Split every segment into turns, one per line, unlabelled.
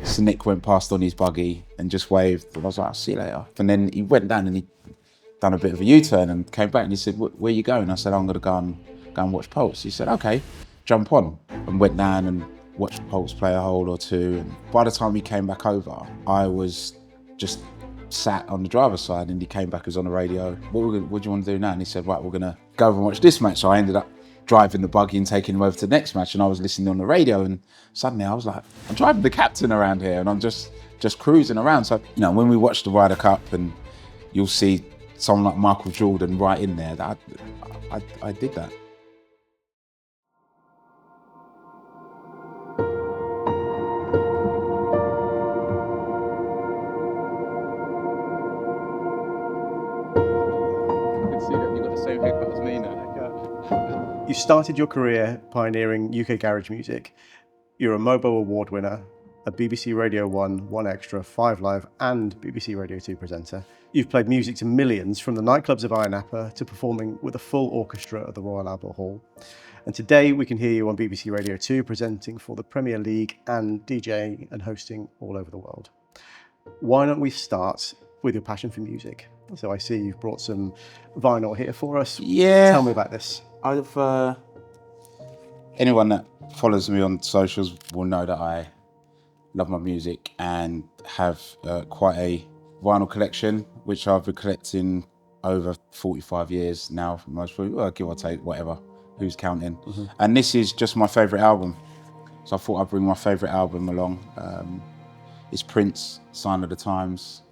Sir Nick went past on his buggy and just waved, and I was like, I'll see you later. And then he went down and he done a bit of a U-turn and came back and he said, where you going? I said, I'm going to go and watch Pulse. He said, okay, jump on. And went down and watched Pulse play a hole or two. And by the time he came back over, I was just sat on the driver's side, and he came back, he was on the radio. What do you want to do now? And he said, right, we're going to go over and watch this match. So I ended up driving the buggy and taking him over to the next match, and I was listening on the radio, and suddenly I was like, I'm driving the captain around here, and I'm just cruising around. So, when we watch the Ryder Cup and you'll see someone like Michael Jordan right in there, that I did that.
You started your career pioneering UK garage music. You're a Mobo Award winner, a BBC Radio 1, 1 Extra, 5 Live and BBC Radio 2 presenter. You've played music to millions, from the nightclubs of Iron Apple to performing with a full orchestra at the Royal Albert Hall. And today we can hear you on BBC Radio 2 presenting for the Premier League and DJing and hosting all over the world. Why don't we start with your passion for music? So I see you've brought some vinyl here for us.
Yeah.
Tell me about this.
Anyone that follows me on socials will know that I love my music and have quite a vinyl collection, which I've been collecting over 45 years now, most probably, give or take, whatever, who's counting. Mm-hmm. And this is just my favourite album. So I thought I'd bring my favourite album along. It's Prince, Sign of the Times.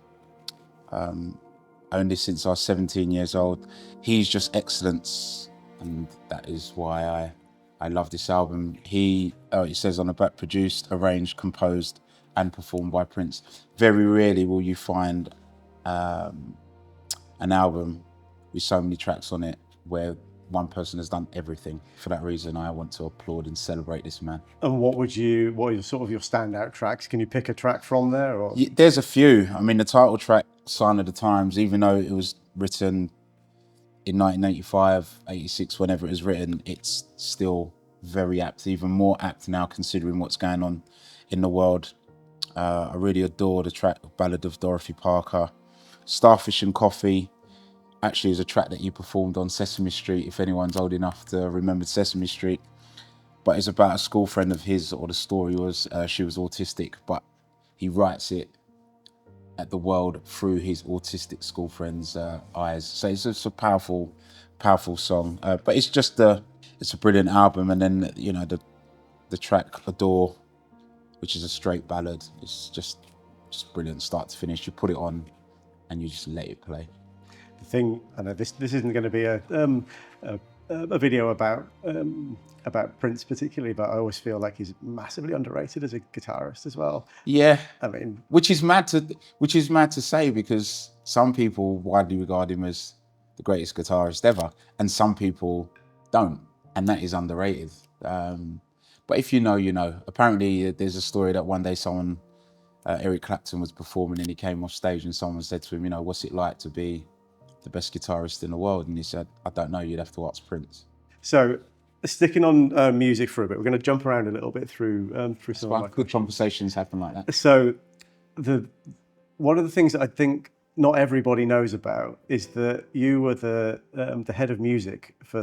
Owned this since I was 17 years old. He's just excellence, and that is why I love this album. It says on the back, produced, arranged, composed, and performed by Prince. Very rarely will you find an album with so many tracks on it where one person has done everything. For that reason, I want to applaud and celebrate this man.
And what are sort of your standout tracks? Can you pick a track from there? Or?
Yeah, there's a few. I mean, the title track, Sign of the Times, even though it was written in 1985, 86, whenever it was written, it's still very apt, even more apt now considering what's going on in the world. I really adore the track Ballad of Dorothy Parker. Starfish and Coffee actually is a track that you performed on Sesame Street, if anyone's old enough to remember Sesame Street. But it's about a school friend of his, or the story was she was autistic, but he writes it at the world through his autistic school friend's eyes. So it's just a powerful song. But it's just it's a brilliant album. And then, the track Adore, which is a straight ballad, it's just brilliant, start to finish. You put it on and you just let it play.
The thing, I know this isn't going to be a video about Prince particularly, but I always feel like he's massively underrated as a guitarist as well.
Yeah,
I mean,
which is mad to say, because some people widely regard him as the greatest guitarist ever, and some people don't, and that is underrated. But if you know, you know. Apparently, there's a story that one day someone, Eric Clapton, was performing and he came off stage and someone said to him, what's it like to be the best guitarist in the world? And he said, I don't know, you'd have to ask Prince.
So, sticking on music for a bit, we're going to jump around a little bit through some of my
good conversations happen like that.
So, one of the things that I think not everybody knows about is that you were the head of music for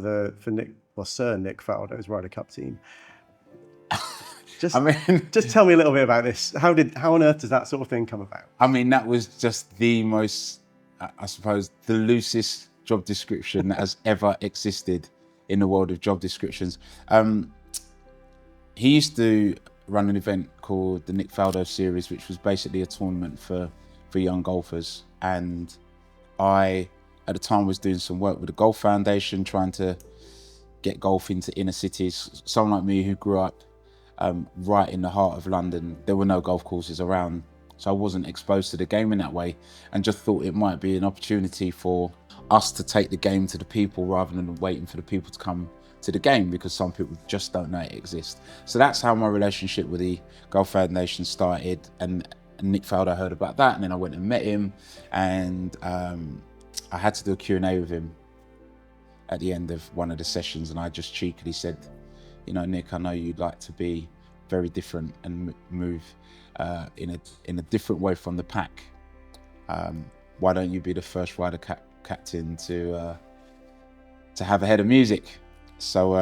Sir Nick Faldo's Ryder Cup team. Just tell me a little bit about this. How on earth does that sort of thing come about?
I mean, that was just the most, I suppose, the loosest job description that has ever existed in the world of job descriptions. He used to run an event called the Nick Faldo series, which was basically a tournament for young golfers. And I, at the time, was doing some work with the Golf Foundation, trying to get golf into inner cities. Someone like me who grew up right in the heart of London, there were no golf courses around, so I wasn't exposed to the game in that way, and just thought it might be an opportunity for us to take the game to the people rather than waiting for the people to come to the game, because some people just don't know it exists. So that's how my relationship with the Golf Foundation started, and Nick Faldo heard about that, and then I went and met him, and I had to do a Q&A with him at the end of one of the sessions, and I just cheekily said, Nick, I know you'd like to be very different and move in a different way from the pack. Why don't you be the first Ryder captain to have a head of music? So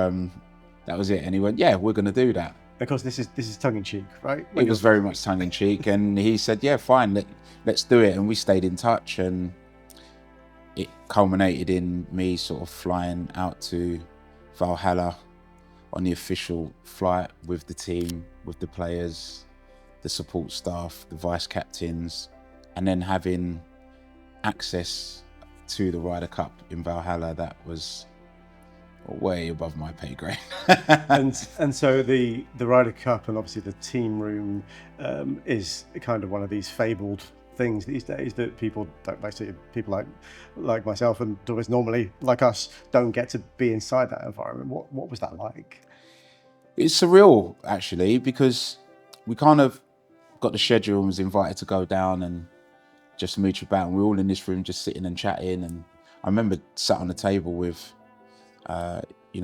that was it, and he went, yeah, we're going to do that.
Of course, this is tongue in cheek, right?
It was very much tongue in cheek, and he said, yeah, fine, let's do it. And we stayed in touch, and it culminated in me sort of flying out to Valhalla on the official flight with the team, with the players, the support staff, the vice captains, and then having access to the Ryder Cup in Valhalla. That was way above my pay grade.
and so the Ryder Cup and obviously the team room is kind of one of these fabled things these days that people don't basically, people like myself and always normally like us don't get to be inside that environment. What was that like?
It's surreal actually, because we kind of got the schedule and was invited to go down and just mooch about, and we were all in this room just sitting and chatting. And I remember sat on the table with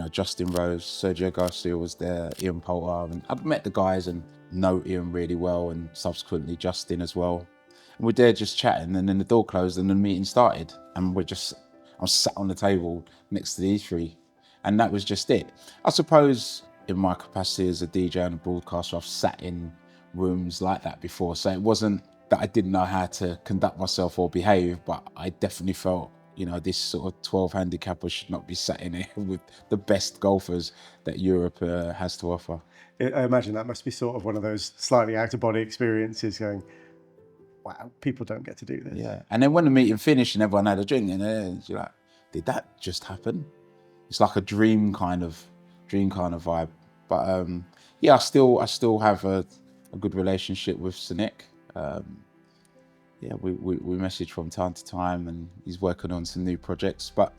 Justin Rose, Sergio Garcia was there, Ian Poulter, and I've met the guys and know Ian really well, and subsequently Justin as well. And we're there just chatting, and then the door closed and the meeting started, and I was sat on the table next to these three, and that was just it. I suppose in my capacity as a DJ and a broadcaster, I've sat in rooms like that before, so it wasn't that I didn't know how to conduct myself or behave, but I definitely felt, this sort of 12 handicapper should not be sat in here with the best golfers that Europe has to offer.
I imagine that must be sort of one of those slightly out-of-body experiences going, wow, people don't get to do this.
Yeah, and then when the meeting finished and everyone had a drink, and you're like, did that just happen? It's like a dream kind of vibe. But yeah, I still have a good relationship with Sir Nick. Yeah, we message from time to time, and he's working on some new projects. But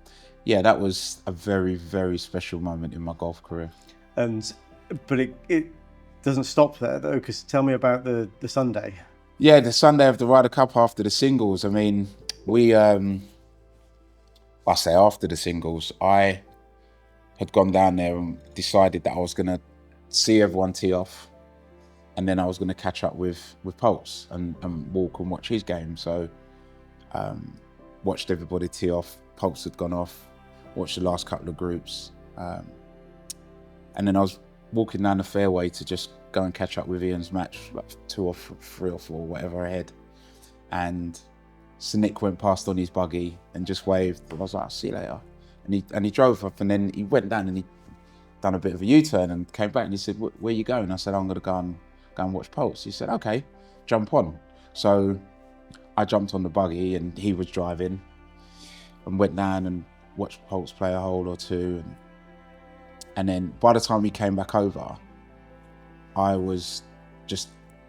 yeah, that was a very, very special moment in my golf career.
But it doesn't stop there though, because tell me about the Sunday.
Yeah, the Sunday of the Ryder Cup after the singles. I mean, I say after the singles, I had gone down there and decided that I was going to see everyone tee off, and then I was going to catch up with Pulse and walk and watch his game. So watched everybody tee off. Pulse had gone off, watched the last couple of groups. And then I was walking down the fairway to just go and catch up with Ian's match, like 2 or 3 or 4, whatever ahead. And Sir Nick went past on his buggy and just waved. I was like, I'll see you later. And he drove up, and then he went down and he done a bit of a U-turn and came back and he said, where are you going? I said, I'm going to go and watch Pulse. He said, okay, jump on. So I jumped on the buggy and he was driving, and went down and watched Pulse play a hole or two. And then by the time he came back over, I was just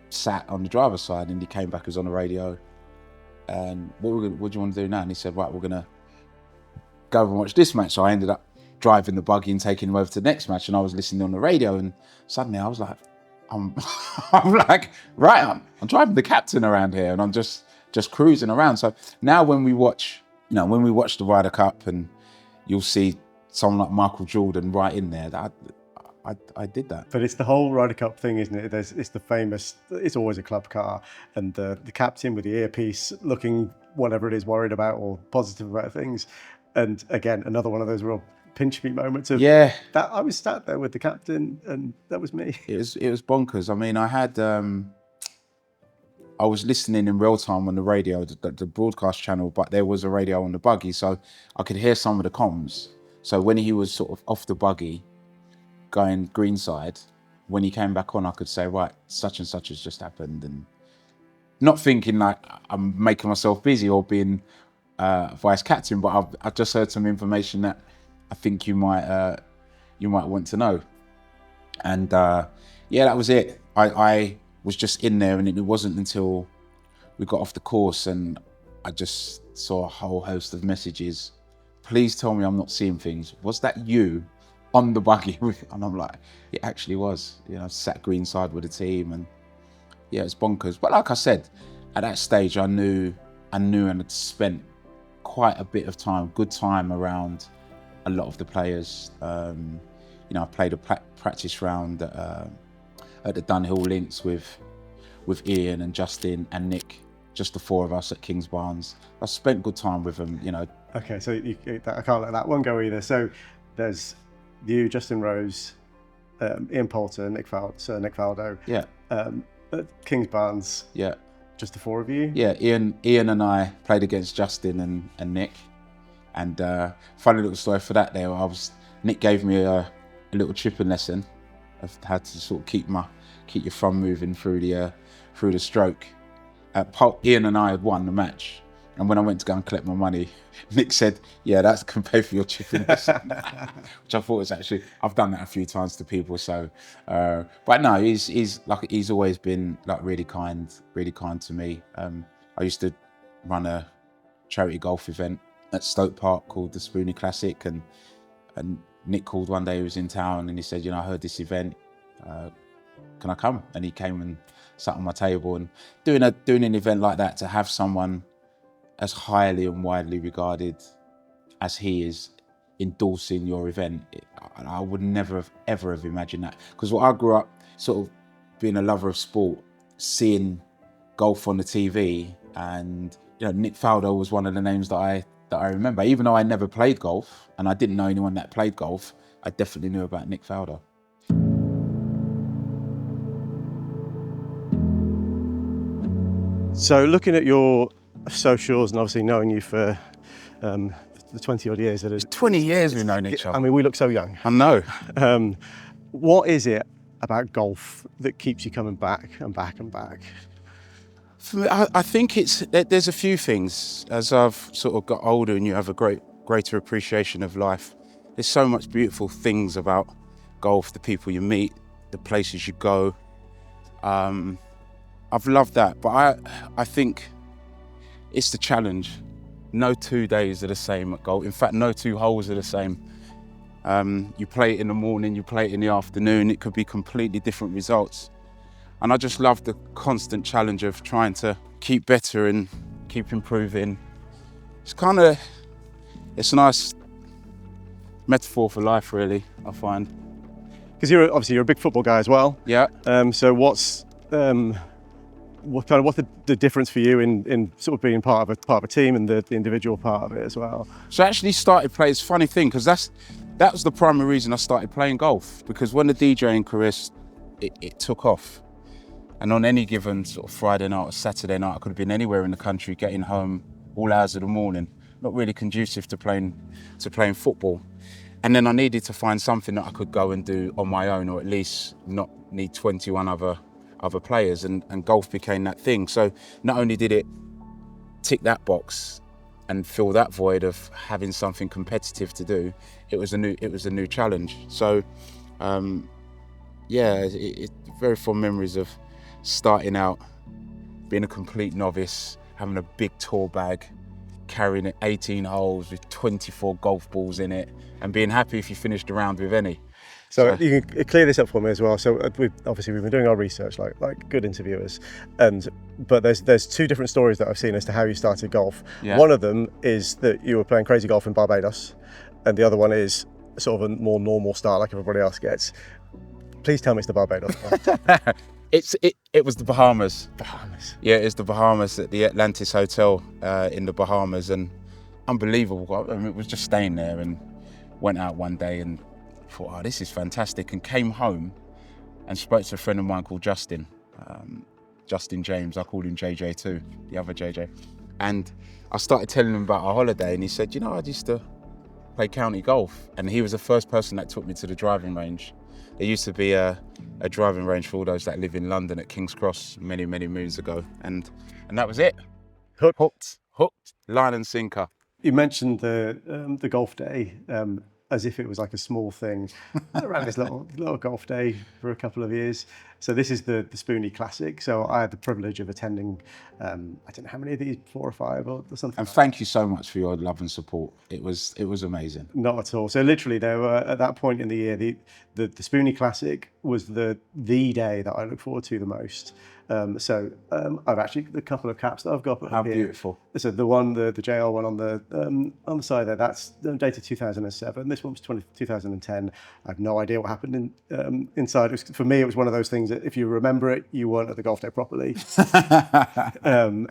sat on the driver's side, and he came back, he was on the radio. And what do you want to do now? And he said, right, we're going to go and watch this match. So I ended up driving the buggy and taking him over to the next match, and I was listening on the radio, and suddenly I was like, I'm like, right, I'm driving the captain around here, and I'm just cruising around. So now when we watch the Ryder Cup, and you'll see someone like Michael Jordan right in there, that I did that.
But it's the whole Ryder Cup thing, isn't it? It's the famous, it's always a club car, and the captain with the earpiece looking whatever it is worried about or positive about things. And again, another one of those real pinch me moments of that I was sat there with the captain, and that was me.
It was bonkers. I mean, I was listening in real time on the radio, the broadcast channel, but there was a radio on the buggy, so I could hear some of the comms. So when he was sort of off the buggy, going greenside, when he came back on, I could say, right, such and such has just happened, and not thinking like I'm making myself busy or being vice captain, but I've just heard some information that I think you might want to know. And yeah, that was it. I was just in there, and it wasn't until we got off the course and I just saw a whole host of messages. Please tell me I'm not seeing things. Was that you on the buggy? And I'm like, it actually was. Sat greenside with the team, and yeah, it's bonkers. But like I said, at that stage, I knew and had spent quite a bit of time, good time around a lot of the players. I played a practice round at at the Dunhill Links with Ian and Justin and Nick, just the four of us at Kings Barnes. I spent good time with them, you know.
Okay, so I can't let that one go either. So there's you, Justin Rose, Ian Poulter, Sir Nick Faldo.
Yeah.
At Kings Barnes.
Yeah.
Just the four of you?
Yeah, Ian and I played against Justin and Nick. And funny little story for that there, Nick gave me a little chipping lesson of how to sort of keep your thumb moving through the stroke. Ian and I had won the match, and when I went to go and collect my money, Nick said, "Yeah, that can pay for your chipping lesson," which I thought was actually, I've done that a few times to people. So, but no, he's always been like really kind to me. I used to run a charity golf event at Stoke Park called the Spoony Classic, and Nick called one day, he was in town, and he said, "You know, I heard this event, can I come?" And he came and sat on my table. And doing an event like that, to have someone as highly and widely regarded as he is endorsing your event, I would never ever have imagined that. Because I grew up sort of being a lover of sport, seeing golf on the TV, and you know, Nick Faldo was one of the names that I remember. Even though I never played golf and I didn't know anyone that played golf, I definitely knew about Nick Faldo.
So looking at your socials and obviously knowing you for the 20 odd years that is
20 years we've known each other.
I mean, we look so young.
I know.
What is it about golf that keeps you coming back and back and back?
For me, I think there's a few things. As I've sort of got older and you have a greater appreciation of life, there's so much beautiful things about golf, the people you meet, the places you go. I've loved that, but I think it's the challenge. No 2 days are the same at golf. In fact, no 2 holes are the same. You play it in the morning, you play it in the afternoon, it could be completely different results. And I just love the constant challenge of trying to keep better and keep improving. It's a nice metaphor for life, really, I find.
Because you're a big football guy as well.
Yeah.
So what's the difference for you in sort of being part of a team and the individual part of it as well?
So I actually started playing. It's a funny thing, because that was the primary reason I started playing golf, because when the DJing career it took off, and on any given sort of Friday night or Saturday night, I could have been anywhere in the country, getting home all hours of the morning, not really conducive to playing football. And then I needed to find something that I could go and do on my own, or at least not need 21 other players, and golf became that thing. So not only did it tick that box and fill that void of having something competitive to do, it was a new challenge. So very fond memories of starting out, being a complete novice, having a big tour bag, carrying 18 holes with 24 golf balls in it, and being happy if you finished a round with any.
So you can clear this up for me as well. So we've been doing our research like good interviewers, but there's 2 different stories that I've seen as to how you started golf.
Yeah.
One of them is that you were playing crazy golf in Barbados, and the other one is sort of a more normal start like everybody else gets. Please tell me it's the Barbados one.
It was the Bahamas.
Bahamas.
Yeah, it's the Bahamas at the Atlantis Hotel in the Bahamas, and unbelievable. I mean, it was just staying there, and went out one day and thought, oh, this is fantastic, and came home and spoke to a friend of mine called Justin James. I called him JJ too, the other JJ. And I started telling him about our holiday, and he said, you know, I used to play county golf. And he was the first person that took me to the driving range. There used to be a driving range for all those that live in London at King's Cross many, many moons ago. And that was it. Hooked, line and sinker.
You mentioned the golf day as if it was like a small thing. I ran this little golf day for a couple of years. So this is the Spoony Classic. So I had the privilege of attending, I don't know how many of these, 4 or 5 or something.
And thank you so much for your love and support. It was amazing.
Not at all. So literally there were, at that point in the year, the Spoony Classic was the day that I look forward to the most. I've actually, the couple of caps that I've got
How
here.
beautiful.
So the one, the JL one on the side there, that's dated 2007. This one was 2010. I have no idea what happened inside. For me, it was one of those things means that if you remember it, you weren't at the golf day properly.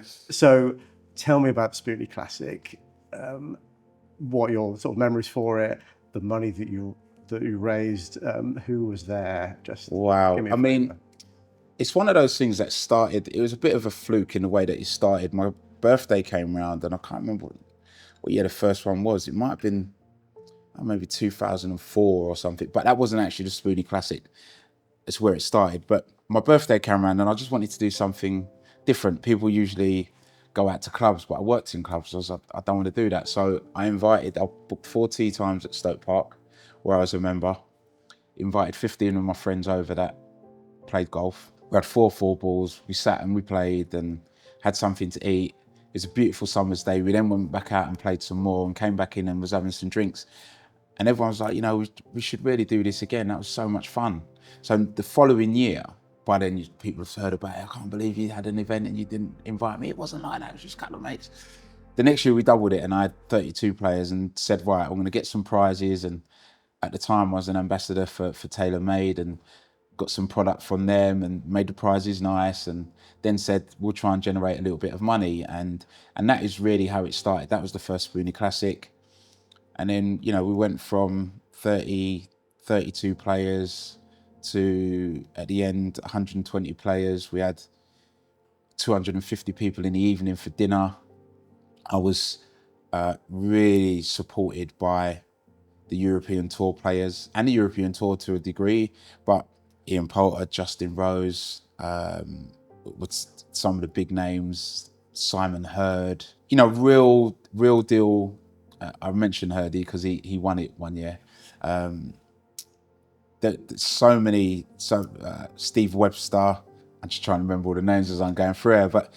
So tell me about Spoony Classic. What are your sort of memories for it? The money that you raised, who was there? Just
Wow.
give me
I mean, it's one of those things that started, it was a bit of a fluke in the way that it started. My birthday came around and I can't remember what year the first one was. It might have been maybe 2004 or something, but that wasn't actually the Spoony Classic. It's where it started. But my birthday came around and I just wanted to do something different. People usually go out to clubs, but I worked in clubs, so I was like, I don't want to do that. So I booked 4 tea times at Stoke Park, where I was a member, invited 15 of my friends over that played golf. We had 4 balls, we sat and we played and had something to eat. It was a beautiful summer's day. We then went back out and played some more and came back in and was having some drinks. And everyone was like, we should really do this again. That was so much fun. So the following year, by then people have heard about it. I can't believe you had an event and you didn't invite me. It wasn't like that, it was just a couple of mates. The next year we doubled it and I had 32 players and said, right, I'm gonna get some prizes. And at the time I was an ambassador for TaylorMade and got some product from them and made the prizes nice, and then said we'll try and generate a little bit of money, and that is really how it started. That was the first Spoony Classic. And then we went from 32 players to, at the end, 120 players. We had 250 people in the evening for dinner. I was really supported by the European Tour players and the European Tour to a degree, but Ian Poulter, Justin Rose, with some of the big names, Simon Hurd, real deal. I mentioned Hurdy because he won it one year. Steve Webster. I'm just trying to remember all the names as I'm going through here, but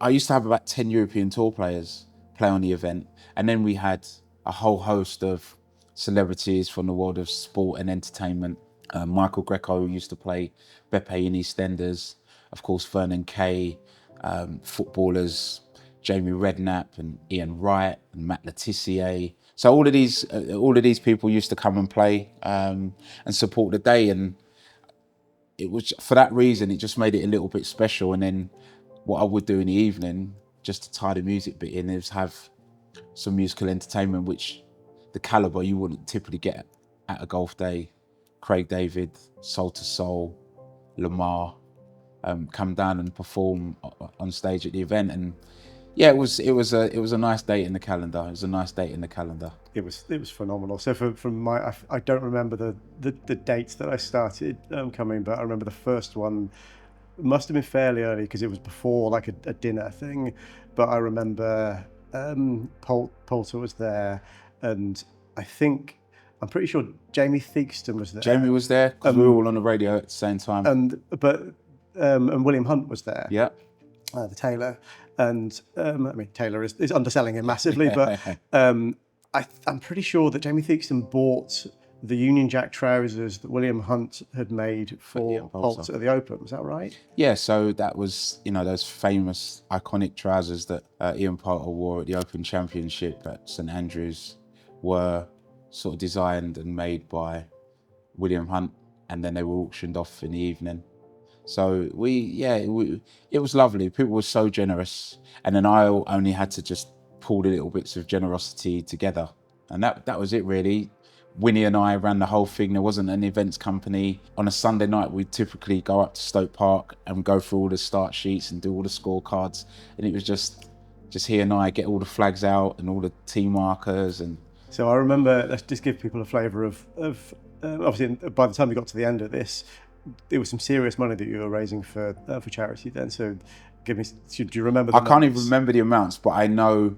I used to have about 10 European Tour players play on the event, and then we had a whole host of celebrities from the world of sport and entertainment. Michael Greco, who used to play Beppe in EastEnders, of course Vernon Kay, footballers Jamie Redknapp and Ian Wright and Matt Letitia. So all of these people used to come and play and support the day, and it was, for that reason, it just made it a little bit special. And then what I would do in the evening, just to tie the music bit in, is have some musical entertainment, which the calibre you wouldn't typically get at a golf day. Craig David, Soul to Soul, Lamar, come down and perform on stage at the event. And yeah, it was a nice date in the calendar. It was a nice date in the calendar.
It was phenomenal. So from my, I don't remember the dates that I started coming, but I remember the first one must have been fairly early because it was before like a dinner thing. But I remember Poulter was there, and I'm pretty sure Jamie Theakston was there.
Jamie was there because we were all on the radio at the same time.
And William Hunt was there.
Yeah.
The tailor. And Taylor is underselling him massively, but I'm pretty sure that Jamie Theakston bought the Union Jack trousers that William Hunt had made for Poulter at the Open. Was that right?
Yeah, so that was, those famous, iconic trousers that Ian Poulter wore at the Open Championship at St Andrews were sort of designed and made by William Hunt, and then they were auctioned off in the evening. So it was lovely. People were so generous, and then I only had to just pull the little bits of generosity together, and that was it really. Winnie and I ran the whole thing. There wasn't an events company. On a Sunday night, we'd typically go up to Stoke Park and go through all the start sheets and do all the scorecards, and it was just he and I get all the flags out and all the team markers. And
so I remember, let's just give people a flavour of obviously by the time we got to the end of this, there was some serious money that you were raising for charity then. So do you remember the
I can't even remember the amounts, but I know,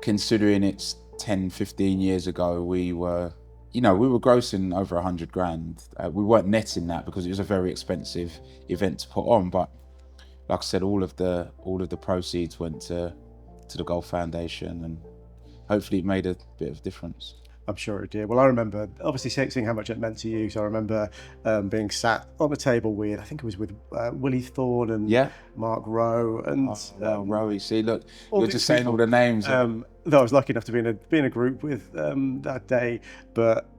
considering it's 10, 15 years ago, we were grossing over 100 grand. We weren't netting that because it was a very expensive event to put on, but like I said, all of the proceeds went to the Golf Foundation, and hopefully it made a bit of difference.
I'm sure it did. Well, I remember obviously seeing how much it meant to you. So I remember being sat on the table with, I think it was with Willie Thorne and Mark Rowe and
Rowie. See, look, you're just saying all the names.
Though I was lucky enough to be in a group with that day,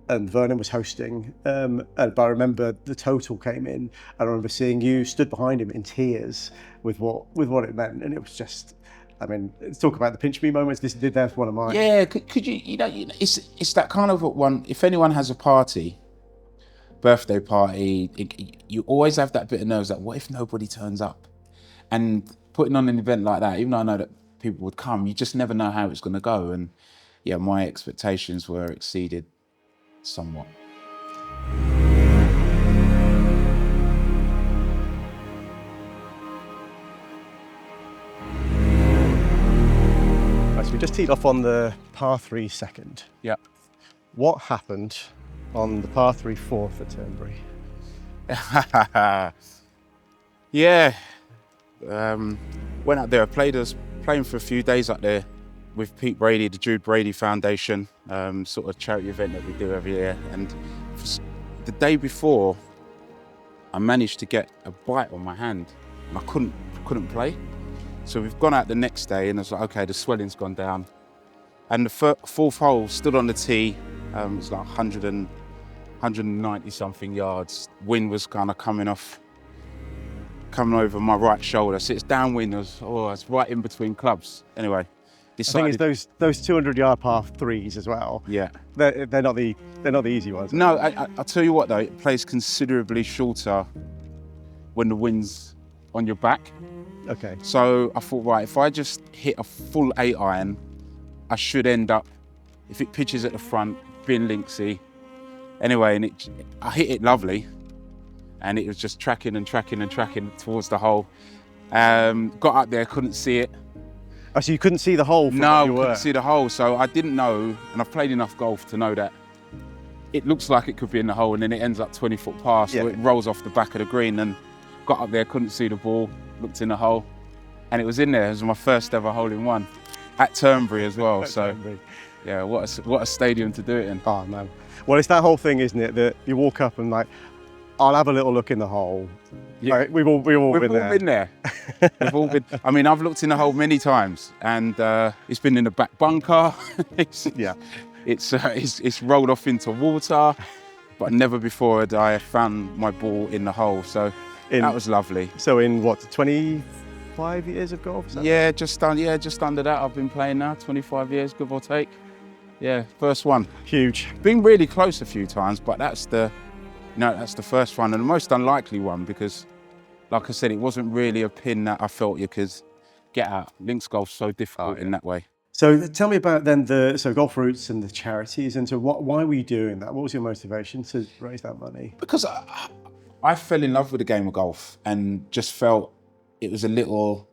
and Vernon was hosting. But I remember the total came in. I remember seeing you stood behind him in tears with what it meant, and it was just. I mean, let's talk about the pinch me moments. That's one of mine.
Yeah, could you, it's that kind of one. If anyone has a party, birthday party, you always have that bit of nerves that what if nobody turns up? And putting on an event like that, even though I know that people would come, you just never know how it's going to go. And yeah, my expectations were exceeded somewhat.
So we just teed off on the par 3 second.
Yeah.
What happened on the par 3 fourth at Turnberry?
Yeah. Went out there. Playing for a few days up there with Pete Brady, the Jude Brady Foundation, sort of charity event that we do every year. And the day before, I managed to get a bite on my hand, and I couldn't play. So we've gone out the next day, and I was like, okay, the swelling's gone down. And the fourth hole, stood on the tee, it's like 190 something yards. Wind was kind of coming over my right shoulder. So it's downwind, it's right in between clubs. Anyway,
I think it's those 200-yard par threes as well.
Yeah.
They're not the easy ones.
No, I'll tell you what though, it plays considerably shorter when the wind's on your back.
Okay.
So I thought, right, if I just hit a full 8-iron, I should end up, if it pitches at the front, being linksy. Anyway, and I hit it lovely, and it was just tracking towards the hole. Got up there, couldn't see it.
Oh, so you couldn't see the hole from where you were?
Couldn't see the hole, so I didn't know, and I've played enough golf to know that it looks like it could be in the hole, and then it ends up 20 foot past, so it rolls off the back of the green, and got up there, couldn't see the ball, looked in the hole, and it was in there. It was my first ever hole-in-one at Turnberry as well. Yeah, what a stadium to do it in.
Oh man, well it's that whole thing, isn't it? That you walk up and like, I'll have a little look in the hole. Yeah, like, we've all been there.
We've all been. I mean, I've looked in the hole many times, and it's been in the back bunker. It's rolled off into water, but never before had I found my ball in the hole. So. That was lovely.
So in what, 25 years of golf?
Yeah, just under that. I've been playing now, 25 years, give or take. Yeah, first one.
Huge.
Been really close a few times, but that's the first one, and the most unlikely one, because, like I said, it wasn't really a pin that I felt you could get out. Links golf's so difficult in that way.
So tell me about then Golf Roots and the charities, and so why were you doing that? What was your motivation to raise that money?
Because I fell in love with the game of golf and just felt it was a little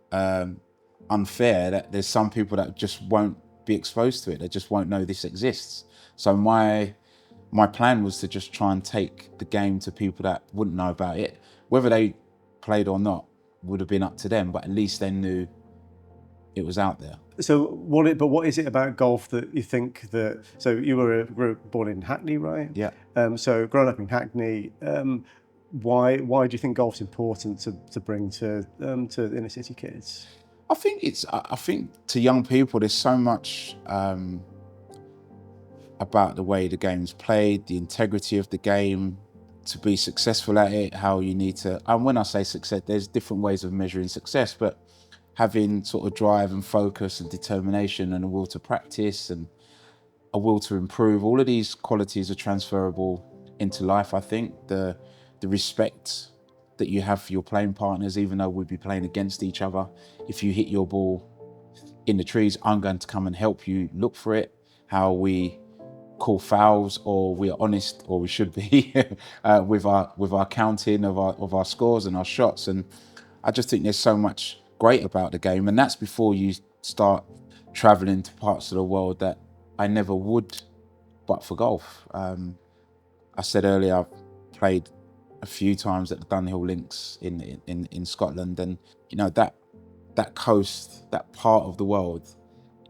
unfair that there's some people that just won't be exposed to it. They just won't know this exists. So my plan was to just try and take the game to people that wouldn't know about it. Whether they played or not would have been up to them, but at least they knew it was out there.
So what is it about golf that you think that, so you were born in Hackney, right?
Yeah.
So growing up in Hackney, why do you think golf's important to bring to inner city kids?
I think to young people, there's so much about the way the game's played, the integrity of the game, to be successful at it, how you need to, and when I say success, there's different ways of measuring success, but having sort of drive and focus and determination and a will to practice and a will to improve, all of these qualities are transferable into life. I think the respect that you have for your playing partners, even though we'd be playing against each other, if you hit your ball in the trees, I'm going to come and help you look for it. How we call fouls, or we are honest, or we should be, with our counting of our scores and our shots. And I just think there's so much great about the game, and that's before you start traveling to parts of the world that I never would but for golf. I said earlier, I've played a few times at the Dunhill Links in Scotland, and you know that coast, that part of the world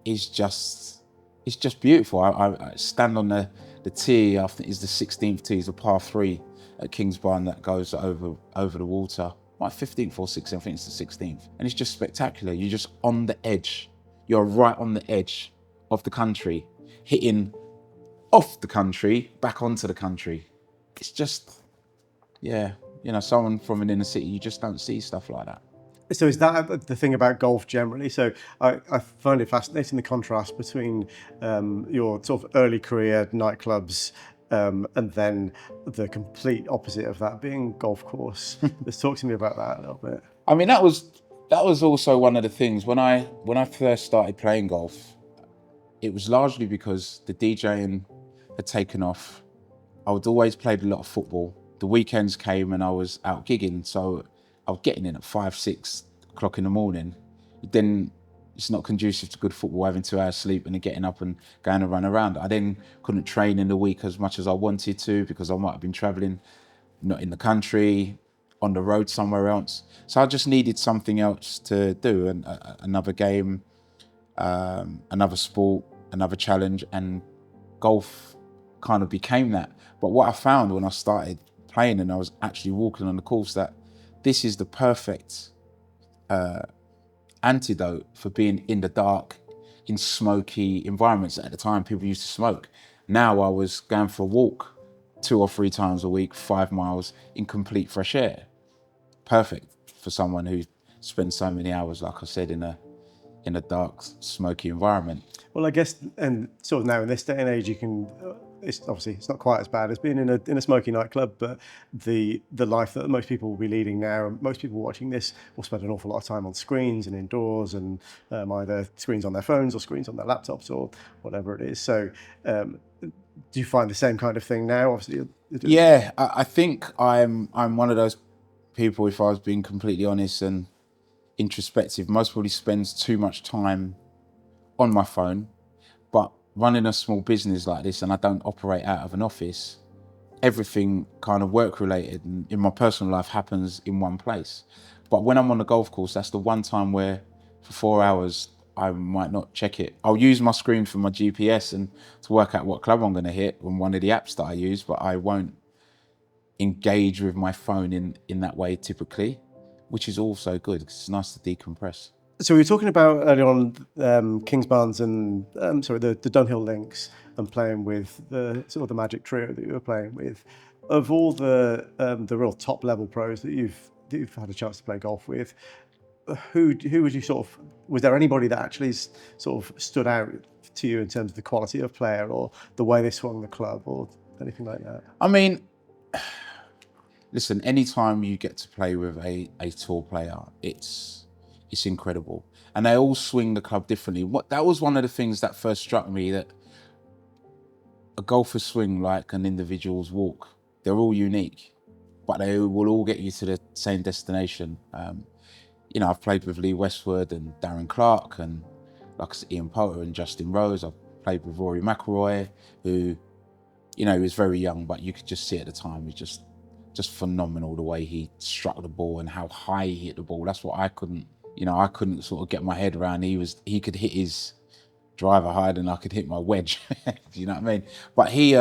is just it's just beautiful. I stand on the tee. I think it's the 16th tee, it's a par 3 at Kingsbarn that goes over the water. Like 15th or 16th, I think it's the 16th. And it's just spectacular. You're just on the edge. You're right on the edge of the country, hitting off the country, back onto the country. It's just, yeah, you know, someone from an inner city, you just don't see stuff like that.
So is that the thing about golf generally? So I find it fascinating, the contrast between your sort of early career nightclubs and then the complete opposite of that being golf course. Just talk to me about that a little bit.
I mean, that was also one of the things when I first started playing golf. It was largely because the DJing had taken off. I would always played a lot of football. The weekends came and I was out gigging, so I was getting in at 5, 6 o'clock in the morning. Then it's not conducive to good football, having 2 hours sleep and then getting up and going and run around. I then couldn't train in the week as much as I wanted to because I might have been traveling, not in the country, on the road somewhere else. So I just needed something else to do, and another game, another sport, another challenge, and golf kind of became that. But what I found when I started playing and I was actually walking on the course, that this is the perfect antidote for being in the dark, in smoky environments. At the time, people used to smoke. Now I was going for a walk 2 or 3 times a week, 5 miles in complete fresh air. Perfect for someone who spends so many hours, like I said, in a dark, smoky environment.
Well, I guess, and sort of now in this day and age, you can. It's obviously it's not quite as bad as being in a smoky nightclub, but the life that most people will be leading now, and most people watching this will spend an awful lot of time on screens and indoors, and either screens on their phones or screens on their laptops or whatever it is. So, do you find the same kind of thing now? Obviously,
yeah. I think I'm one of those people, if I was being completely honest and introspective, most probably spends too much time on my phone. But running a small business like this, and I don't operate out of an office, everything kind of work related and in my personal life happens in one place. But when I'm on the golf course, that's the one time where for 4 hours I might not check it. I'll use my screen for my GPS and to work out what club I'm going to hit on one of the apps that I use, but I won't engage with my phone in that way typically, which is also good because it's nice to decompress.
So we were talking about earlier on Kingsbarns and the Dunhill links and playing with the sort of the magic trio that you were playing with. Of all the real top level pros that you've had a chance to play golf with, who would you sort of, was there anybody that actually sort of stood out to you in terms of the quality of player or the way they swung the club or anything like that?
I mean, listen, anytime you get to play with a tour player, it's incredible. And they all swing the club differently. That was one of the things that first struck me, that a golfer swing like an individual's walk. They're all unique, but they will all get you to the same destination. You know, I've played with Lee Westwood and Darren Clarke and like Ian Poulter and Justin Rose. I've played with Rory McIlroy, who, you know, he was very young, but you could just see at the time, he's just phenomenal, the way he struck the ball and how high he hit the ball. That's what I couldn't sort of get my head around. He could hit his driver higher than I could hit my wedge. Do you know what I mean? But he,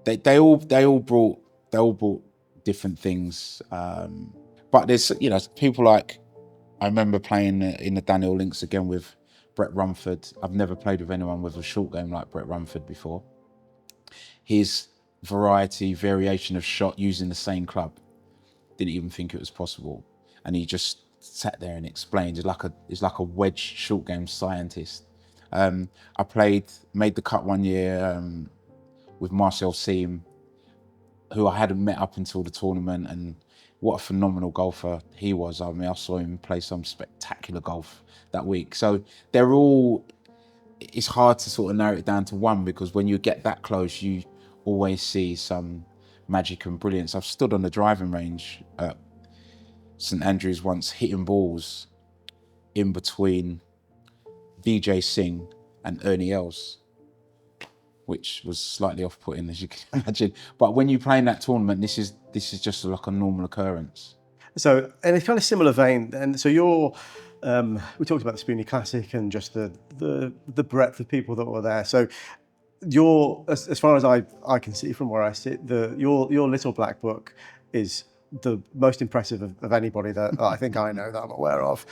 they all brought different things. But there's, you know, people like, I remember playing in the Daniel Links again with Brett Rumford. I've never played with anyone with a short game like Brett Rumford before. His variation of shot using the same club, didn't even think it was possible. And he just sat there and explained. He's like a wedge short game scientist. I made the cut one year with Marcel Siem, who I hadn't met up until the tournament, and what a phenomenal golfer he was. I mean, I saw him play some spectacular golf that week. So it's hard to sort of narrow it down to one, because when you get that close, you always see some magic and brilliance. I've stood on the driving range at St Andrews once, hitting balls in between Vijay Singh and Ernie Els, which was slightly off-putting, as you can imagine. But when you play in that tournament, this is just like a normal occurrence.
So, in a kind of similar vein then, so you're We talked about the Spoony Classic and just the breadth of people that were there. So your, as far as I can see from where I sit, your little black book is the most impressive of anybody that I think I know that I'm aware of.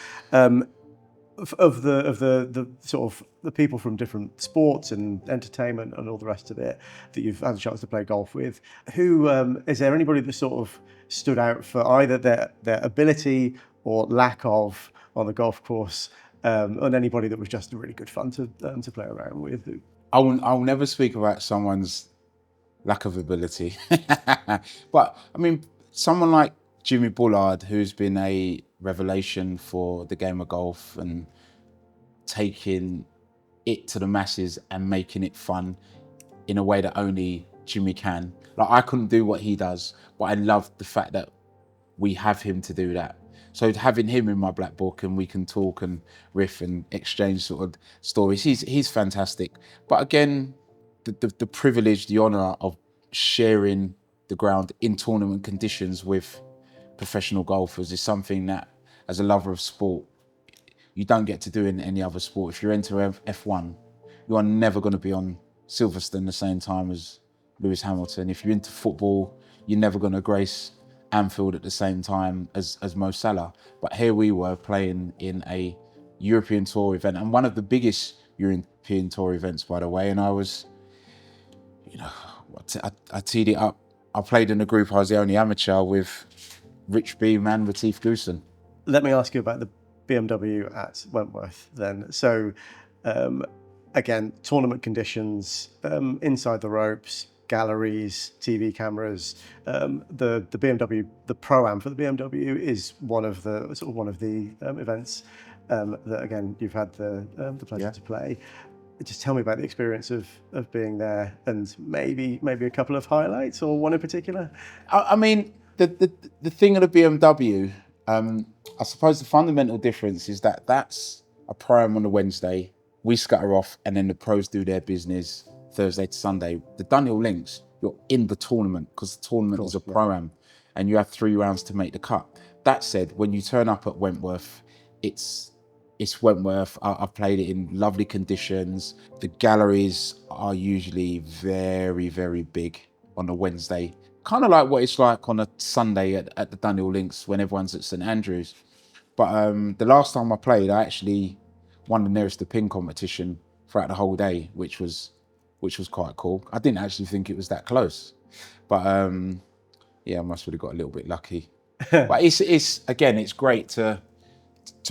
Of the sort of the people from different sports and entertainment and all the rest of it that you've had a chance to play golf with, who is there anybody that sort of stood out for either their ability or lack of on the golf course, and anybody that was just really good fun to play around with?
I'll never speak about someone's lack of ability, but I mean, someone like Jimmy Bullard, who's been a revelation for the game of golf and taking it to the masses and making it fun in a way that only Jimmy can. Like, I couldn't do what he does, but I love the fact that we have him to do that. So having him in my black book and we can talk and riff and exchange sort of stories, he's fantastic. But again, the privilege, the honour of sharing the ground in tournament conditions with professional golfers is something that, as a lover of sport, you don't get to do in any other sport. If you're into F1, you are never going to be on Silverstone the same time as Lewis Hamilton. If you're into football, you're never going to grace Anfield at the same time as Mo Salah. But here we were playing in a European Tour event, and one of the biggest European Tour events, by the way. And I was, I teed it up. I played in a group. I was the only amateur with Rich Beam and Retief Goosen.
Let me ask you about the BMW at Wentworth then. So again, tournament conditions, inside the ropes, galleries, TV cameras. The BMW, the Pro-Am for the BMW is one of the events that, again, you've had the pleasure to play. Just tell me about the experience of being there, and maybe a couple of highlights or one in particular.
I mean, the thing of the BMW, I suppose the fundamental difference is that that's a Pro-Am on a Wednesday. We scatter off, and then the pros do their business Thursday to Sunday. The Dunhill Links, you're in the tournament because the tournament is a Pro-Am, and you have 3 rounds to make the cut. That said, when you turn up at Wentworth, it's Wentworth. I've played it in lovely conditions. The galleries are usually very, very big on a Wednesday. Kind of like what it's like on a Sunday at the Dunhill Links when everyone's at St Andrews. But the last time I played, I actually won the nearest to pin competition throughout the whole day, which was quite cool. I didn't actually think it was that close, but I must have got a little bit lucky. But it's great to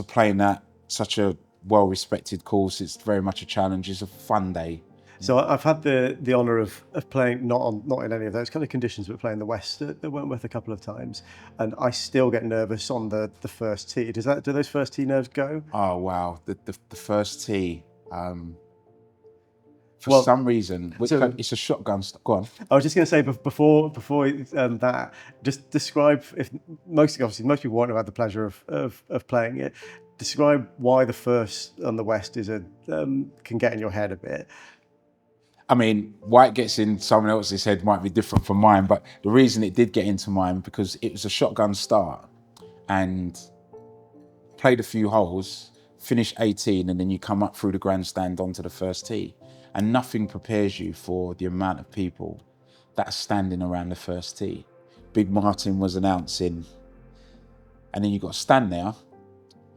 play in that, such a well-respected course. It's very much a challenge. It's a fun day.
So I've had the honour of playing not in any of those kind of conditions, but playing the West at Wentworth a couple of times, and I still get nervous on the first tee. Do those first tee nerves go?
Oh wow, the first tee. For some reason, it's a shotgun. Go on.
I was just going to say before that, just describe, if most people won't have had the pleasure of playing it. Describe why the first on the West can get in your head a bit.
I mean, why it gets in someone else's head might be different from mine, but the reason it did get into mine because it was a shotgun start, and played a few holes, finished 18, and then you come up through the grandstand onto the first tee. And nothing prepares you for the amount of people that are standing around the first tee. Big Martin was announcing, and then you got to stand there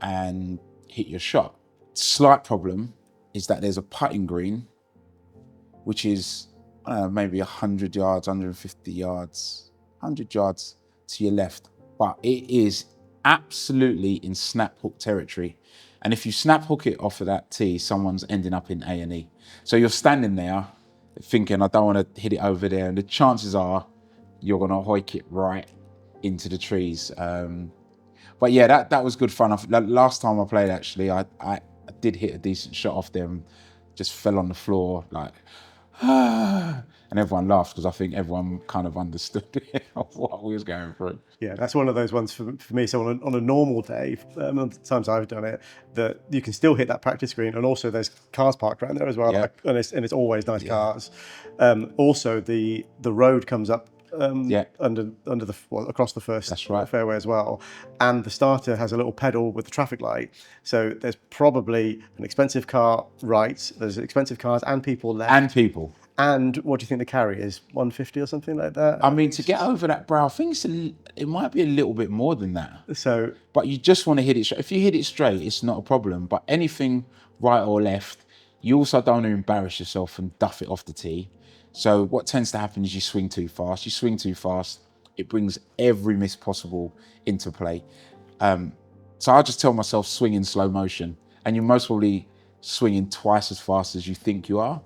and hit your shot. Slight problem is that there's a putting green, which is maybe 100 yards, 150 yards, 100 yards to your left. But it is absolutely in snap hook territory. And if you snap hook it off of that tee, someone's ending up in A&E. So you're standing there thinking, I don't want to hit it over there. And the chances are you're going to hoik it right into the trees. But yeah, that was good fun. Last time I played, actually, I did hit a decent shot off them, just fell on the floor, like, and everyone laughed because I think everyone kind of understood what we was going through.
Yeah, that's one of those ones for me. So on a normal day, the times I've done it, that you can still hit that practice green, and also there's cars parked around there as well, and it's always nice cars. Also, the road comes up under the across the first
That's right.
fairway as well, and the starter has a little pedal with the traffic light. So there's probably an expensive car right. There's expensive cars and people left.
And people.
And what do you think the carry is? 150 or something like that?
I mean, to get over that brow, I think it might be a little bit more than that.
So,
but you just want to hit it straight. If you hit it straight, it's not a problem. But anything right or left, you also don't want to embarrass yourself and duff it off the tee. So what tends to happen is you swing too fast. You swing too fast, it brings every miss possible into play. So I just tell myself swing in slow motion, and you're most probably swinging twice as fast as you think you are.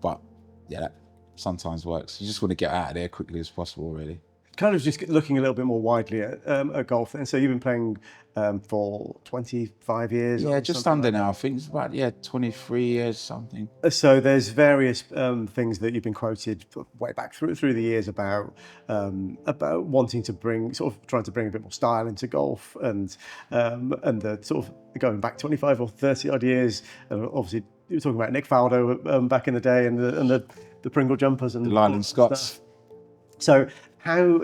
But yeah, that sometimes works. You just want to get out of there quickly as possible, really.
Kind of just looking a little bit more widely at golf. And so you've been playing for 25 years?
Yeah, just under now. I think it's about 23 years, something.
So there's various things that you've been quoted way back through the years about wanting to trying to bring a bit more style into golf, and the sort of going back 25 or 30 odd years. Obviously, you were talking about Nick Faldo back in the day, and the Pringle jumpers and
the Leyland Scots.
Stuff. So how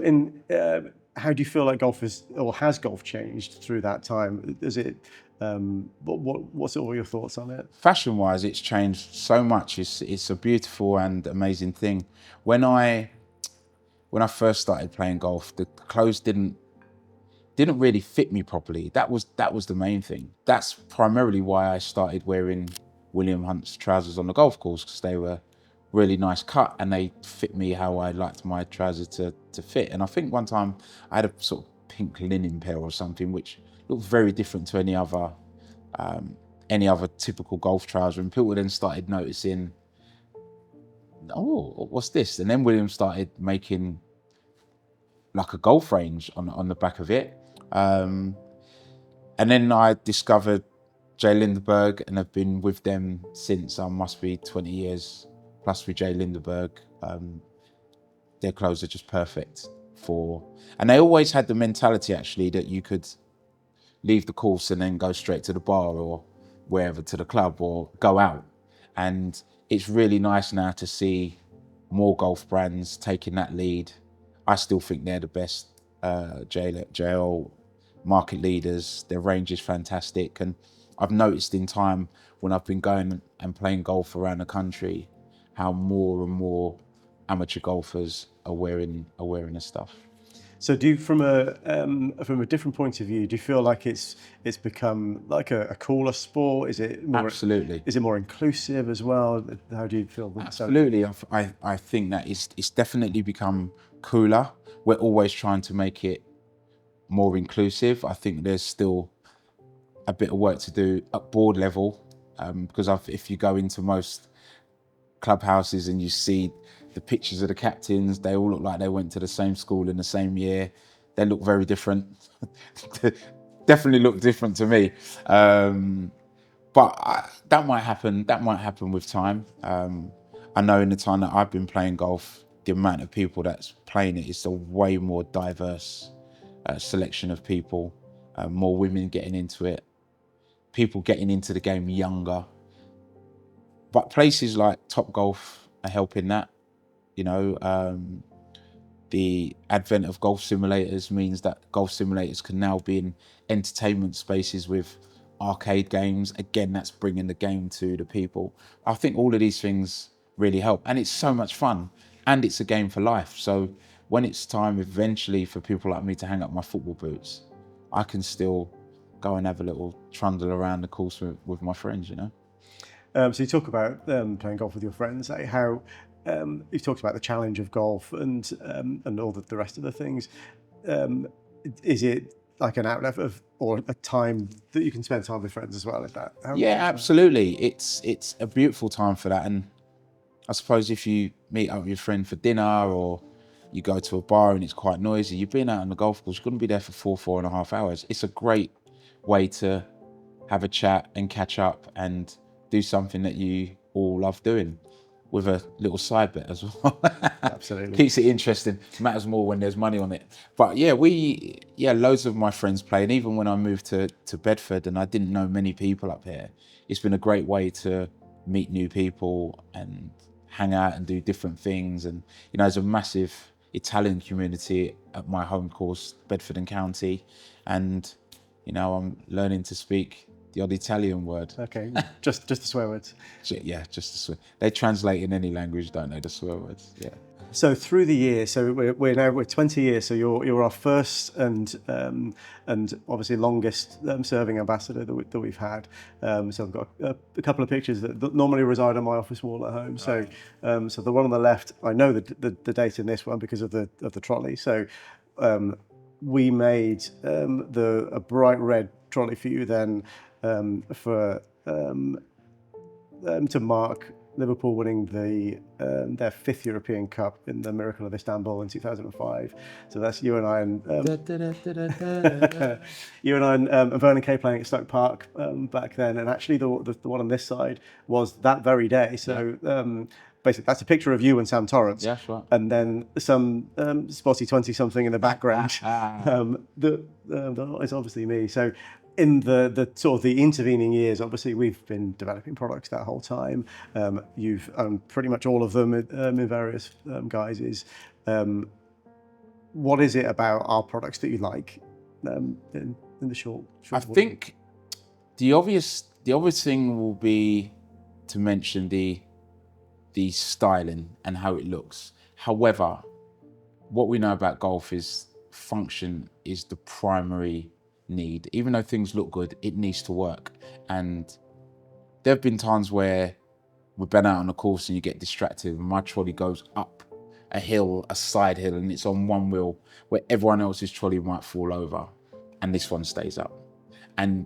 do you feel like has golf changed through that time? Is it what's all your thoughts on it?
Fashion wise, it's changed so much. It's a beautiful and amazing thing. When I first started playing golf, the clothes didn't really fit me properly. That was the main thing. That's primarily why I started wearing William Hunt's trousers on the golf course, because they were really nice cut and they fit me how I liked my trousers to fit. And I think one time I had a sort of pink linen pair or something which looked very different to any other typical golf trouser, and people then started noticing, oh, what's this? And then William started making like a golf range on the back of it, and then I discovered J. Lindeberg and have been with them since. I must be 20 years plus with J. Lindeberg. Their clothes are just perfect and they always had the mentality actually that you could leave the course and then go straight to the bar or wherever, to the club, or go out. And it's really nice now to see more golf brands taking that lead. I still think they're the best JL market leaders. Their range is fantastic. And I've noticed in time when I've been going and playing golf around the country, how more and more amateur golfers are wearing the stuff.
So do you, from a different point of view, do you feel like it's become like a cooler sport? Is it more,
absolutely?
Is it more inclusive as well? How do you feel?
Absolutely, I think that it's definitely become cooler. We're always trying to make it more inclusive. I think there's still a bit of work to do at board level, because if you go into most clubhouses and you see the pictures of the captains, they all look like they went to the same school in the same year. They look very different. Definitely look different to me. But that might happen. That might happen with time. I know in the time that I've been playing golf, the amount of people that's playing it is a way more diverse selection of people. More women getting into it. People getting into the game younger. But places like Top Golf are helping that. You know, the advent of golf simulators means that golf simulators can now be in entertainment spaces with arcade games. Again, that's bringing the game to the people. I think all of these things really help, and it's so much fun, and it's a game for life. So when it's time eventually for people like me to hang up my football boots, I can still go and have a little trundle around the course with my friends, you know.
So you talk about playing golf with your friends, like how you've talked about the challenge of golf and all the rest of the things. Is it like an outlet or a time that you can spend time with friends as well? Is that
absolutely. It's a beautiful time for that. And I suppose if you meet up with your friend for dinner, or you go to a bar and it's quite noisy, you've been out on the golf course, you're going to be there for 4.5 hours. It's a great way to have a chat and catch up and do something that you all love doing, with a little side bet as well.
Absolutely.
Keeps it interesting. Matters more when there's money on it. But loads of my friends play. And even when I moved to Bedford and I didn't know many people up here, it's been a great way to meet new people and hang out and do different things. And, you know, there's a massive Italian community at my home course, Bedford and County, and I'm learning to speak the odd Italian word.
Okay, just the swear words.
Yeah, just the swear. They translate in any language, don't they? The swear words. Yeah.
So through the years, so we're 20 years. So you're our first and obviously longest serving ambassador that we've had. So I've got a couple of pictures that normally reside on my office wall at home. So so the one on the left, I know the date in this one because of the trolley. So we made a bright red trolley for you then to mark Liverpool winning their 5th European Cup in the Miracle of Istanbul in 2005. So that's you and I and Vernon Kay playing at Stoke Park back then. And actually, the one on this side was that very day. So basically, that's a picture of you and Sam Torrance.
Yeah, sure.
And then some spotty 20-something in the background. That is obviously me. So in the sort of the intervening years, obviously we've been developing products that whole time. You've owned pretty much all of them in various guises. What is it about our products that you like in the short?
I think the obvious thing will be to mention the styling and how it looks. However, what we know about golf is function is the primary need. Even though things look good, it needs to work. And there have been times where we've been out on a course and you get distracted and my trolley goes up a hill, a side hill, and it's on one wheel where everyone else's trolley might fall over and this one stays up. And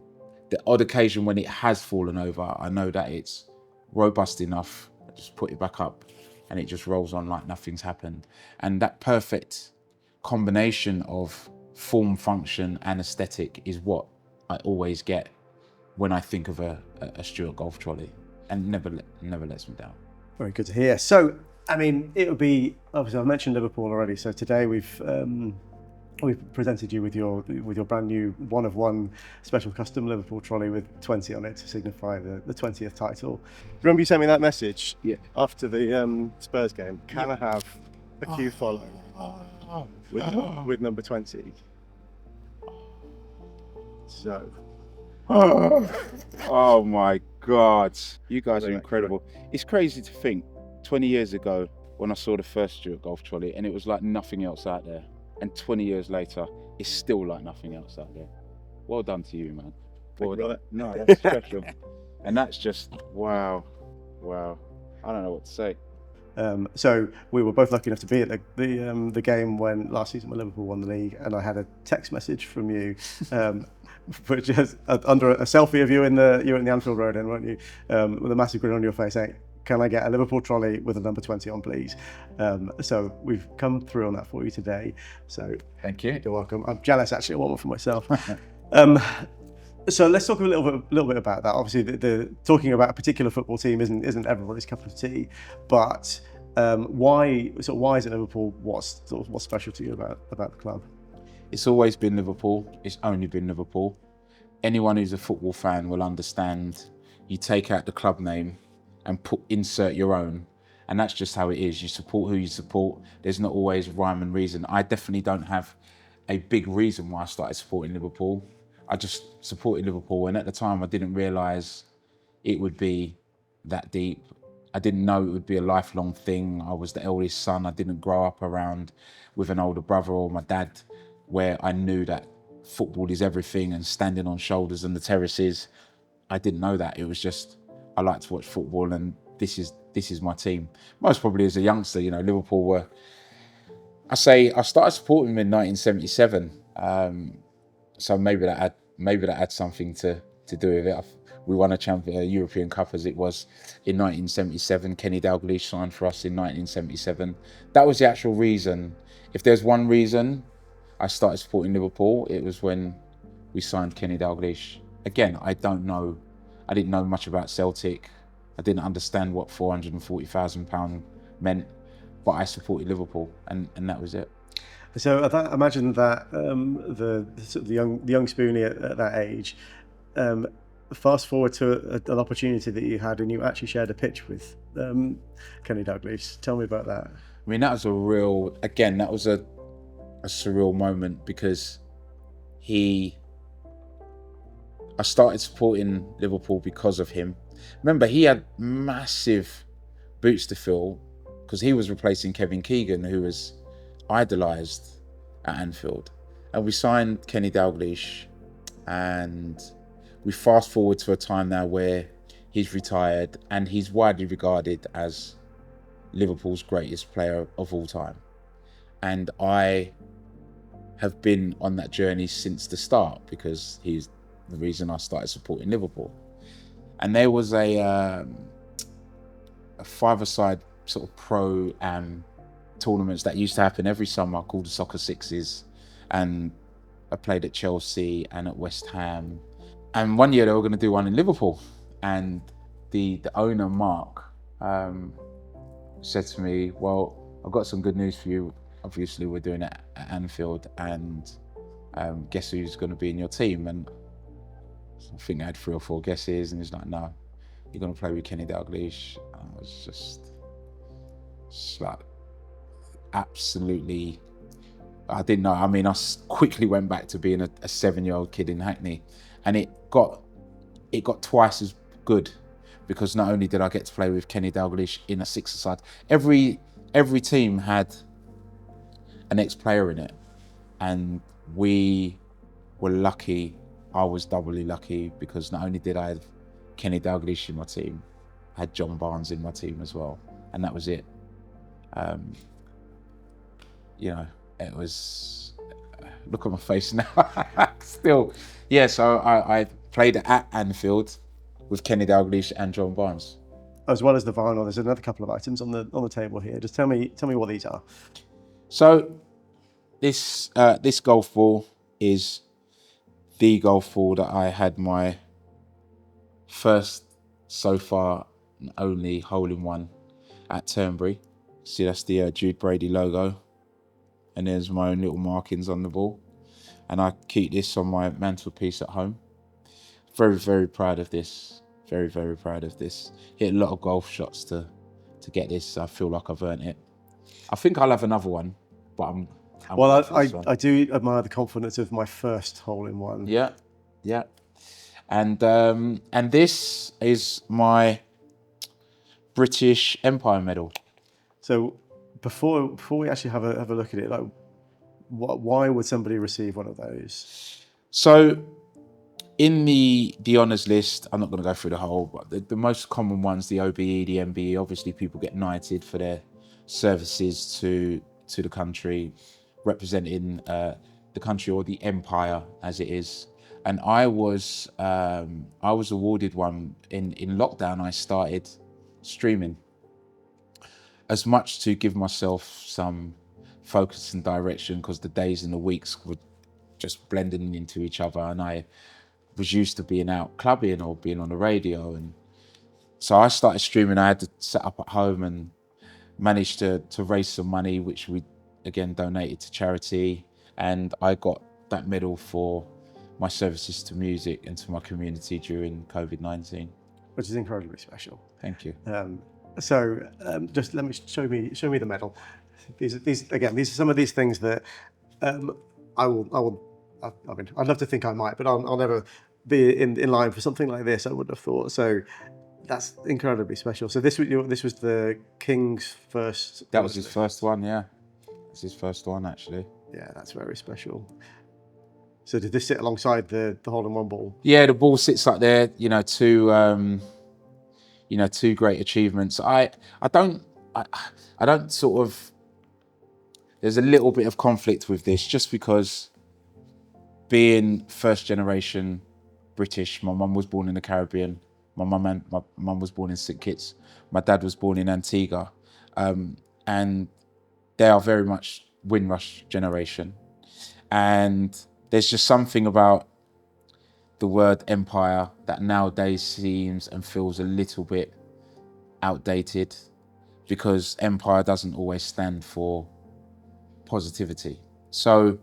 the odd occasion when it has fallen over, I know that it's robust enough, I just put it back up and it just rolls on like nothing's happened. And that perfect combination of form, function and aesthetic is what I always get when I think of a Stuart golf trolley, and never lets me down.
Very good to hear. So, I mean, it would be, obviously I've mentioned Liverpool already, so today we've presented you with your brand new one-of-one special custom Liverpool trolley with 20 on it to signify the 20th title. Remember you sent me that message after the Spurs game? Can I have a Q follow with number 20? So.
Oh my God, you guys are incredible. It's crazy to think 20 years ago when I saw the first Stuart golf trolley and it was like nothing else out there, and 20 years later it's still like nothing else out there. Well done to you, man. Well done. No, that's special. And that's just wow. I don't know what to say.
So we were both lucky enough to be at the game when last season when Liverpool won the league, and I had a text message from you, which is under a selfie of you in the Anfield Road, and weren't you, with a massive grin on your face, saying, "Can I get a Liverpool trolley with a number 20 on, please?" So we've come through on that for you today. So
thank you.
You're welcome. I'm jealous actually. I want one for myself. So let's talk a little bit about that. Obviously, the talking about a particular football team isn't everybody's cup of tea, but why is it Liverpool? What's special to you about the club?
It's always been Liverpool. It's only been Liverpool. Anyone who's a football fan will understand. You take out the club name and insert your own, and that's just how it is. You support who you support. There's not always rhyme and reason. I definitely don't have a big reason why I started supporting Liverpool. I just supported Liverpool, and at the time I didn't realise it would be that deep. I didn't know it would be a lifelong thing. I was the eldest son. I didn't grow up around with an older brother or my dad, where I knew that football is everything and standing on shoulders and the terraces. I didn't know that. It was just, I like to watch football and this is my team. Most probably as a youngster, Liverpool were, I started supporting them in 1977. So maybe that had something to do with it. We won a European Cup as it was in 1977. Kenny Dalglish signed for us in 1977. That was the actual reason. If there's one reason I started supporting Liverpool, it was when we signed Kenny Dalglish. Again, I didn't know much about Celtic. I didn't understand what £440,000 meant, but I supported Liverpool, and that was it.
So I imagine that the young Spoony at that age, fast forward to an opportunity that you had and you actually shared a pitch with Kenny Dalglish. Tell me about that.
I mean, that was a surreal moment because I started supporting Liverpool because of him. Remember, he had massive boots to fill because he was replacing Kevin Keegan, who was idolised at Anfield. And we signed Kenny Dalglish, and we fast forward to a time now where he's retired and he's widely regarded as Liverpool's greatest player of all time. And I have been on that journey since the start because he's the reason I started supporting Liverpool. And there was a five-a-side sort of pro-am tournaments that used to happen every summer called the Soccer Sixes, and I played at Chelsea and at West Ham. And one year they were going to do one in Liverpool, and the owner, Mark, said to me, well, I've got some good news for you. Obviously, we're doing it at Anfield, and guess who's going to be in your team? And I think I had 3 or 4 guesses, and he's like, no, you're going to play with Kenny Dalglish. And I was just like, absolutely, I didn't know. I mean, I quickly went back to being a 7-year-old kid in Hackney, and it got twice as good because not only did I get to play with Kenny Dalglish in a six-a-side, every team had an ex-player in it, and we were lucky. I was doubly lucky because not only did I have Kenny Dalglish in my team, I had John Barnes in my team as well, and that was it. It was, look at my face now. Still, yeah. So I played at Anfield with Kenny Dalglish and John Barnes.
As well as the vinyl, there's another couple of items on the table here. Just tell me what these are.
So this golf ball is the golf ball that I had my first, so far, and only hole-in-one at Turnberry. See, that's the Jude Brady logo. And there's my own little markings on the ball. And I keep this on my mantelpiece at home. Very, very proud of this. Very, very proud of this. Hit a lot of golf shots to get this. I feel like I've earned it. I think I'll have another one, but
I do admire the confidence of my first hole-in-one.
Yeah. And this is my British Empire medal. So
before we actually have a look at it, like, why would somebody receive one of those?
So in the honours list, I'm not going to go through the whole, but the most common ones, the OBE, the MBE, obviously people get knighted for their services to the country, representing the country or the empire as it is. And I was awarded one in lockdown. I started streaming as much to give myself some focus and direction, because the days and the weeks were just blending into each other, and I was used to being out clubbing or being on the radio. And so I started streaming. I had to set up at home and managed to raise some money, which we again donated to charity, and I got that medal for my services to music and to my community during COVID-19,
which is incredibly special.
Thank you.
Just let me show me the medal. These are some of these things that I mean, I'd love to think I might, but I'll never be in line for something like this. I wouldn't have thought. So that's incredibly special. So this was the King's first.
That was his first one. Yeah, it's his first one actually.
Yeah, that's very special. So did this sit alongside the hole-in-one ball?
Yeah, the ball sits up there. Two great achievements. I don't sort of. There's a little bit of conflict with this, just because being first generation British, my mum was born in the Caribbean. My mum was born in St Kitts. My dad was born in Antigua, and they are very much Windrush generation. And there's just something about the word empire that nowadays seems and feels a little bit outdated, because empire doesn't always stand for positivity. So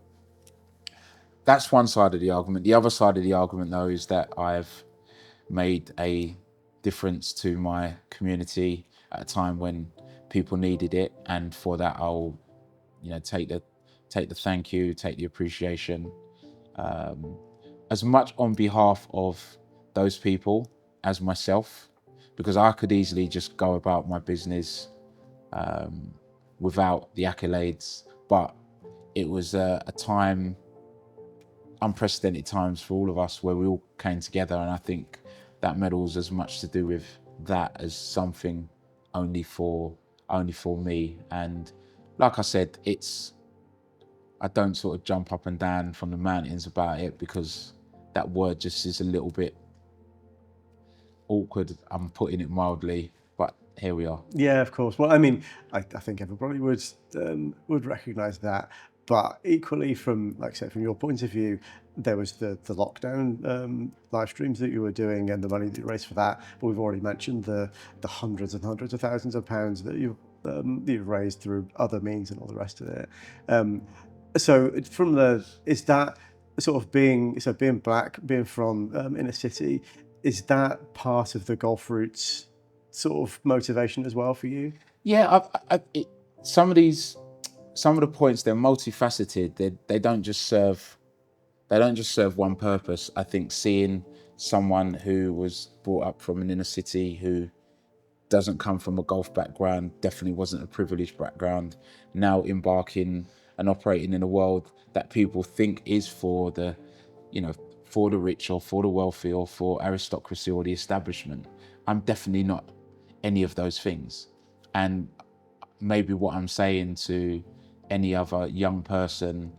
that's one side of the argument. The other side of the argument, though, is that I've made a difference to my community at a time when people needed it, and for that I'll, take the thank you, take the appreciation, as much on behalf of those people as myself, because I could easily just go about my business without the accolades, but it was a time, unprecedented times for all of us, where we all came together, and I think that medal's as much to do with that as something only for me. And like I said, I don't sort of jump up and down from the mountains about it, because that word just is a little bit awkward. I'm putting it mildly, but here we are.
Yeah, of course. Well, I mean, I think everybody would recognise that, but equally, from, like I said, from your point of view, there was the lockdown live streams that you were doing and the money that you raised for that. But we've already mentioned the hundreds and hundreds of thousands of pounds that you've raised through other means and all the rest of it. So is that sort of being black, being from inner city, is that part of the golf route's sort of motivation as well for you?
Yeah, some of the points, they're multifaceted. They don't just serve one purpose. I think seeing someone who was brought up from an inner city, who doesn't come from a golf background, definitely wasn't a privileged background, now embarking and operating in a world that people think is for the rich or for the wealthy or for aristocracy or the establishment. I'm definitely not any of those things. And maybe what I'm saying to any other young person,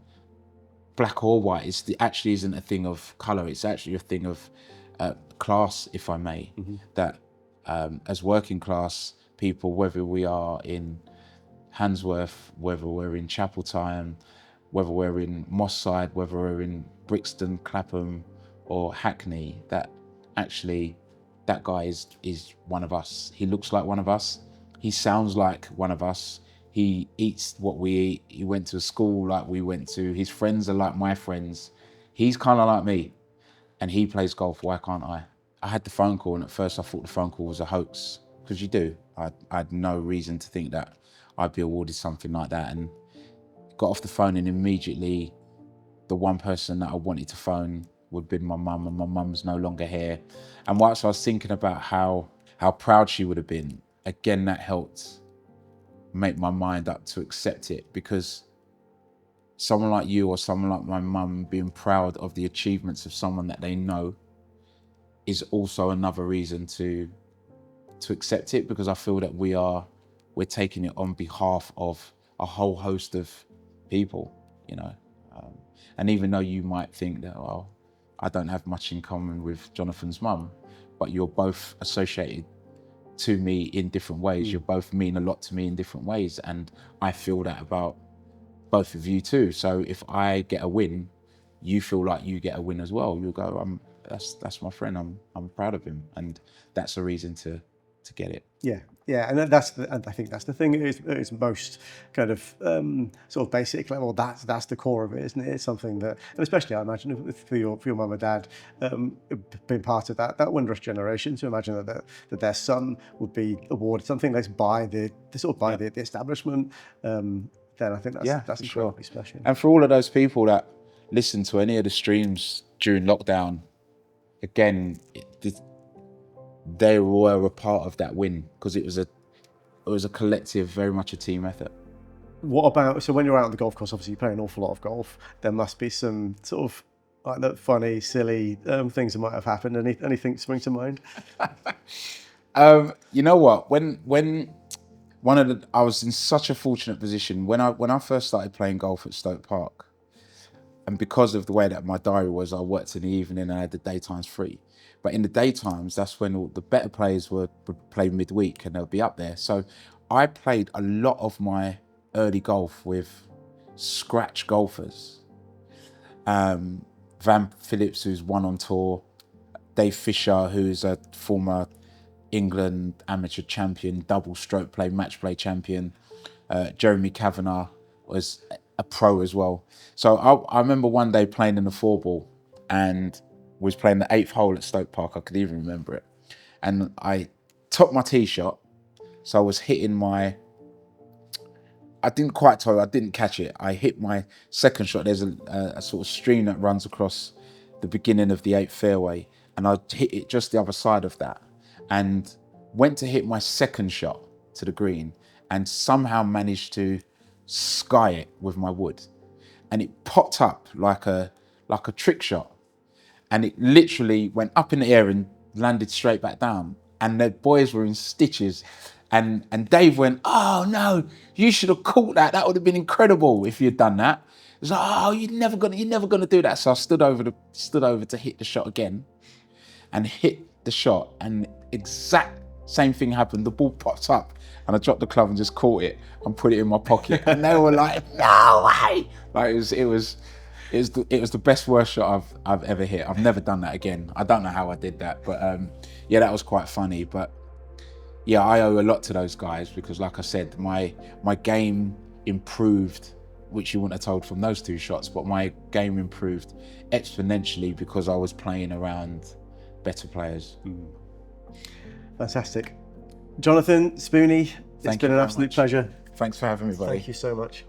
black or white, actually isn't a thing of colour. It's actually a thing of class, if I may. Mm-hmm. That as working class people, whether we are in Handsworth, whether we're in Chapeltime, whether we're in Moss Side, whether we're in Brixton, Clapham or Hackney, that actually that guy is one of us. He looks like one of us. He sounds like one of us. He eats what we eat. He went to a school like we went to. His friends are like my friends. He's kind of like me. And he plays golf. Why can't I? I had the phone call, and at first I thought the phone call was a hoax, because you do. I had no reason to think that I'd be awarded something like that, and got off the phone, and immediately the one person that I wanted to phone would have been my mum, and my mum's no longer here. And whilst I was thinking about how proud she would have been, again, that helped make my mind up to accept it, because someone like you or someone like my mum being proud of the achievements of someone that they know is also another reason to accept it, because I feel that we're taking it on behalf of a whole host of people, and even though you might think that, well, I don't have much in common with Jonathan's mum, but you're both associated to me in different ways. You both mean a lot to me in different ways, and I feel that about both of you too. So if I get a win, you feel like you get a win as well. You go, that's my friend. I'm proud of him, and that's a reason to get it.
Yeah, and I think that's the thing. It's most kind of sort of basic level. That's the core of it, isn't it? It's something that, and especially I imagine for your mum and dad, being part of that wondrous generation, to imagine that their son would be awarded something that's by the establishment. Then I think that's incredibly special.
And for all of those people that listen to any of the streams during lockdown, again, they were a part of that win, because it was a collective, very much a team effort.
What about, so when you're out on the golf course, obviously you play an awful lot of golf, there must be some sort of like that funny, silly things that might have happened. Anything spring to mind?
You know what? When I was in such a fortunate position when I first started playing golf at Stoke Park, and because of the way that my diary was, I worked in the evening and I had the daytimes free. But in the daytimes, that's when all the better players would play midweek and they'll be up there. So I played a lot of my early golf with scratch golfers. Van Phillips, who's won on tour, Dave Fisher, who's a former England amateur champion, double stroke play, match play champion. Jeremy Kavanagh was a pro as well. So I remember one day playing in the 4-ball and was playing the 8th hole at Stoke Park. I could even remember it. And I topped my tee shot. So I was hitting my I didn't quite toe. I didn't catch it. I hit my second shot. There's a sort of stream that runs across the beginning of the 8th fairway, and I hit it just the other side of that, and went to hit my second shot to the green, and somehow managed to sky it with my wood, and it popped up like a trick shot, and it literally went up in the air and landed straight back down. And the boys were in stitches. And Dave went, "Oh no, you should have caught that. That would have been incredible if you'd done that." It was like, "Oh, you're never gonna do that." So I stood over to hit the shot again, and hit the shot, and exact same thing happened. The ball popped up, and I dropped the club and just caught it and put it in my pocket. And they were like, "No way!" Like it was the best worst shot I've ever hit. I've never done that again. I don't know how I did that, but yeah, that was quite funny. But yeah, I owe a lot to those guys because, like I said, my game improved, which you wouldn't have told from those 2 shots, but my game improved exponentially because I was playing around better players.
Fantastic. Jonathan, Spoony, it's been an absolute pleasure.
Thanks for having me, buddy.
Thank you so much.